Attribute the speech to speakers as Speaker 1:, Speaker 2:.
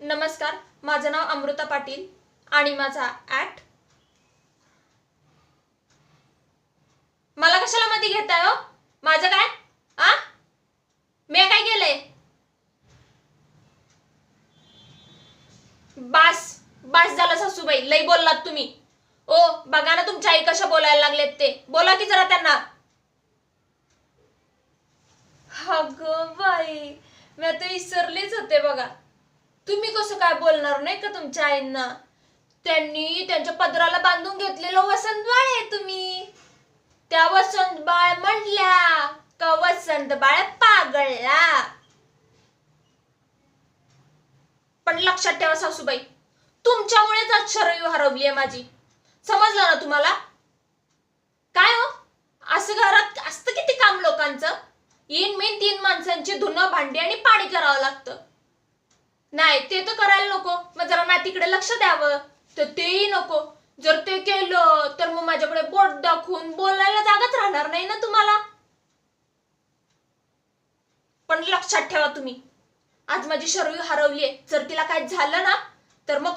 Speaker 1: नमस्कार, माझं नाव अमृता पाटील आणि माझा ऍक्ट. मला कशाला मध्ये घेताय हो? माझं काय? मी काय केलंय? बास बास झालं सासूबाई, लई बोललात तुम्ही. ओ बघा ना तुमच्या आई कशा बोलायला लागलेत ते. बोला की जरा त्यांना. अगं बाई, मी आता विसरलेच होते बघा. तुम्ही कसं काय बोलणार नाही का तुमच्या आईंना? त्यांनी त्यांच्या पदराला बांधून घेतलेलं वसंत बाळ आहे तुम्ही. त्या वसंत बाळ म्हणल्या का वसंत बाळ पागळला. पण लक्षात ठेवा सासूबाई, तुमच्यामुळेच आज शरयू हरवली आहे माझी. समजलं ना तुम्हाला? काय हो, असं घरात असतं किती काम लोकांचं. इन मेन 3 माणसांची धुणं भांडी आणि पाणी करावं लागतं. नाही ते तर करायला नको, मग जरा नातीकडे लक्ष द्यावं. तर तेही नको. जर ते केलं तर मग माझ्याकडे बोट दाखवून बोलायला जागाच राहणार नाही ना तुम्हाला. पण लक्षात ठेवा तुम्ही, आज माझी शरयू हरवलीये. जर तिला काय झालं ना तर मग